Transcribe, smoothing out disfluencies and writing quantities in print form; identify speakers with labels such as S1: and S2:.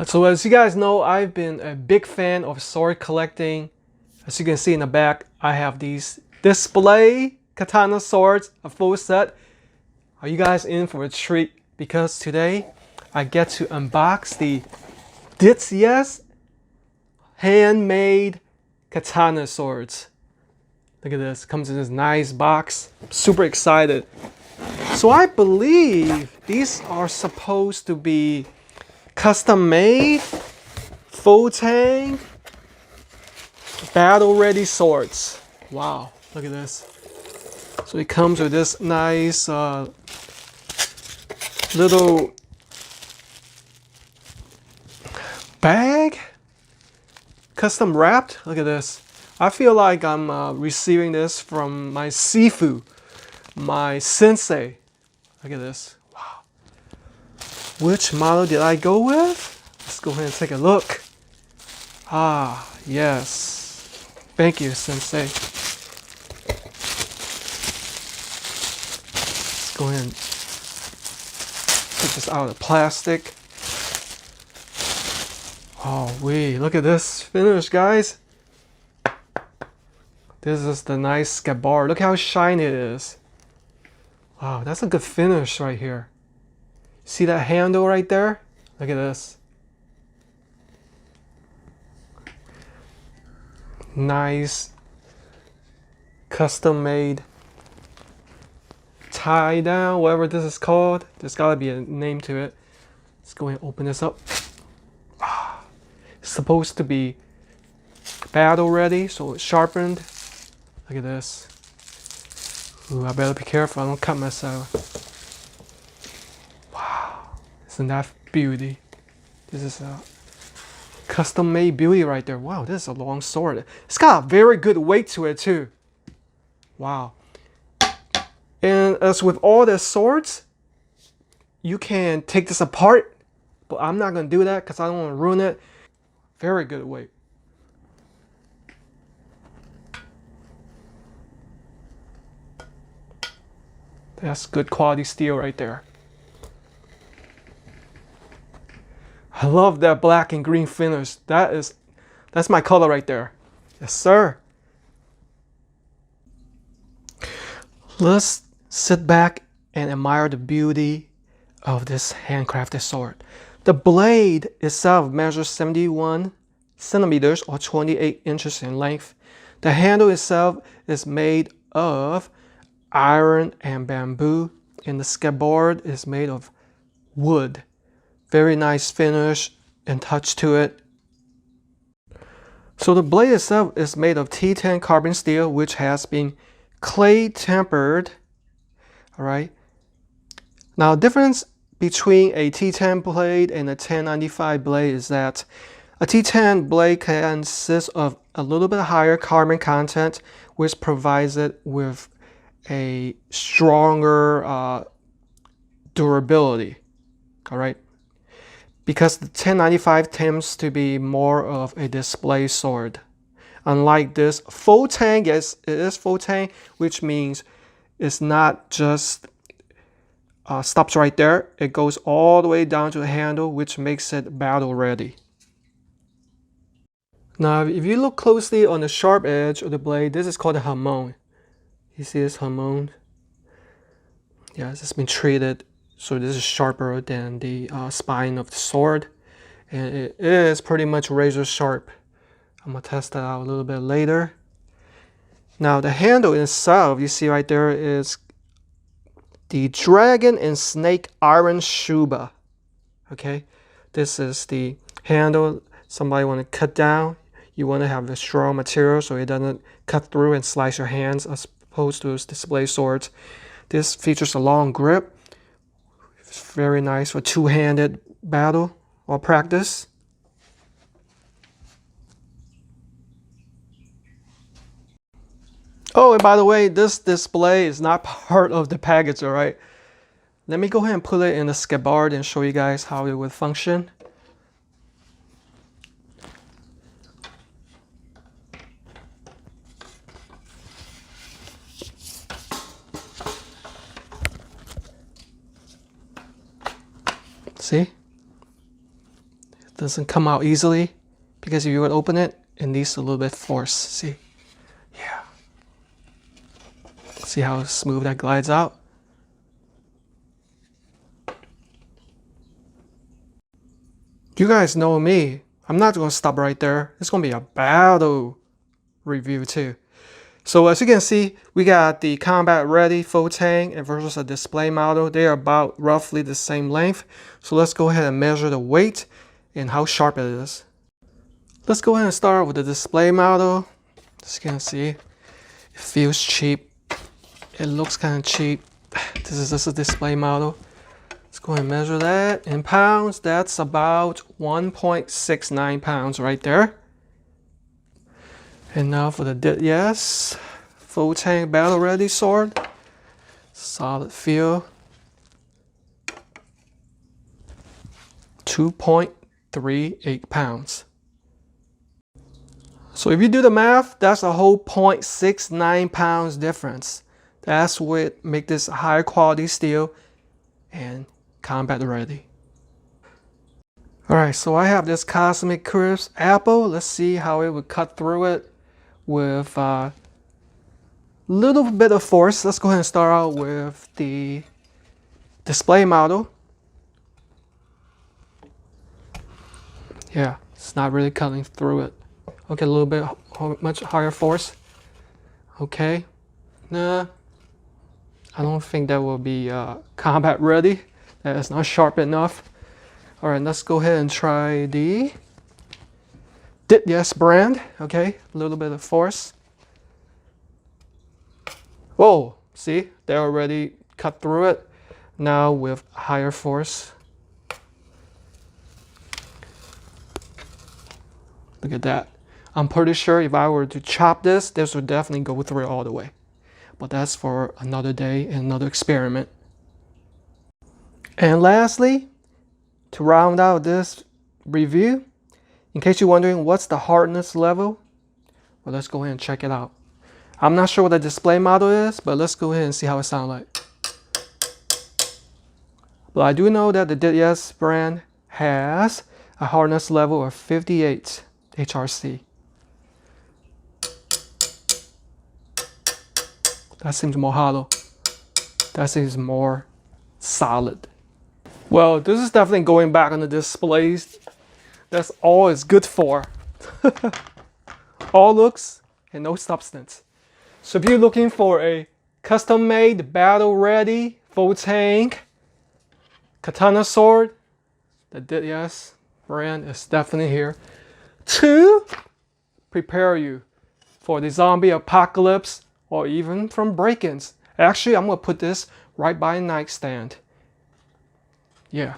S1: So as you guys know, I've been a big fan of sword collecting. As you can see in the back, I have these display katana swords, a full set. Are you guys in for a treat? Because today I get to unbox the DTYES handmade katana swords. Look at this, comes in this nice box. I'm super excited. So I believe these are supposed to be custom made, full tank, battle ready swords. Wow, look at this. So it comes with this nice little bag, custom wrapped. Look at this. I feel like I'm receiving this from my sifu, my sensei. Look at this. Wow. Which model did I go with? Let's go ahead and take a look. Ah, yes. Thank you, sensei. Let's go ahead and take this out of the plastic. Oh, wait, look at this finish, guys. This is the nice scabbard. Look how shiny it is. Wow, that's a good finish right here. See that handle right there? Look at this. Nice, custom made, tie down, whatever this is called. There's gotta be a name to it. Let's go ahead and open this up. It's supposed to be battle ready, so it's sharpened. Look at this. Ooh, I better be careful I don't cut myself. Wow, isn't that beauty? This is a custom made beauty right there. Wow, this is a long sword. It's got a very good weight to it too. Wow. And as with all the swords, you can take this apart, but I'm not gonna do that because I don't want to ruin it. Very good weight. That's good quality steel right there. I love that black and green finish. That's my color right there. Yes, sir. Let's sit back and admire the beauty of this handcrafted sword. The blade itself measures 71 centimeters or 28 inches in length. The handle itself is made of iron and bamboo, and the scabbard is made of wood. Very nice finish and touch to it. So the blade itself is made of T10 carbon steel, which has been clay tempered. All right. Now, the difference between a T10 blade and a 1095 blade is that a T10 blade consists of a little bit higher carbon content, which provides it with a stronger durability. All right. Because the 1095 tends to be more of a display sword. Unlike this full tank, yes, it is full tank, which means it's not just stops right there. It goes all the way down to the handle, which makes it battle ready. Now, if you look closely on the sharp edge of the blade, this is called a hamon. You see this hamon? Yeah, it's been treated. So this is sharper than the spine of the sword, and it is pretty much razor sharp. I'm gonna test that out a little bit later. Now the handle itself, you see right there, is the dragon and snake iron shuba. Okay, this is the handle. Somebody want to cut down. You want to have a strong material so it doesn't cut through and slice your hands, as opposed to those display swords. This features a long grip. It's very nice for two-handed battle or practice. Oh, and by the way, this display is not part of the package, all right? Let me go ahead and put it in the scabbard and show you guys how it would function. See? doesn't come out easily because if you would open it, it needs a little bit force. See? Yeah. See how smooth that glides out? You guys know me. I'm not going to stop right there. It's going to be a battle review too. So as you can see, we got the combat ready full tank and versus a display model. They are about roughly the same length. So let's go ahead and measure the weight and how sharp it is. Let's go ahead and start with the display model. As you can see, it feels cheap. It looks kind of cheap. This is just a display model. Let's go ahead and measure that in pounds. That's about 1.69 pounds right there. And now for the DTYES full tank battle ready sword. Solid feel. 2.38 pounds. So if you do the math, that's a whole 0.69 pounds difference. That's what makes this higher quality steel and combat ready. Alright, so I have this Cosmic Crisp apple. Let's see how it would cut through it with a little bit of force. Let's go ahead and start out with the display model. Yeah, it's not really cutting through it. Okay, a little bit much higher force. Okay, nah, I don't think that will be combat ready. That is not sharp enough. All right, let's go ahead and try the DTYES brand. Okay, a little bit of force. Whoa, see, they already cut through it. Now with higher force. Look at that. I'm pretty sure if I were to chop this would definitely go through it all the way. But that's for another day and another experiment. And lastly, to round out this review, in case you're wondering what's the hardness level, well, let's go ahead and check it out. I'm not sure what the display model is, but let's go ahead and see how it sounds like. But I do know that the DTYES brand has a hardness level of 58 HRC. That seems more hollow. That seems more solid. Well, this is definitely going back on the displays. That's all it's good for. All looks and no substance. So if you're looking for a custom-made, battle-ready, full tank katana sword, the DTYES brand is definitely here to prepare you for the zombie apocalypse or even from break-ins. Actually, I'm going to put this right by a nightstand. Yeah.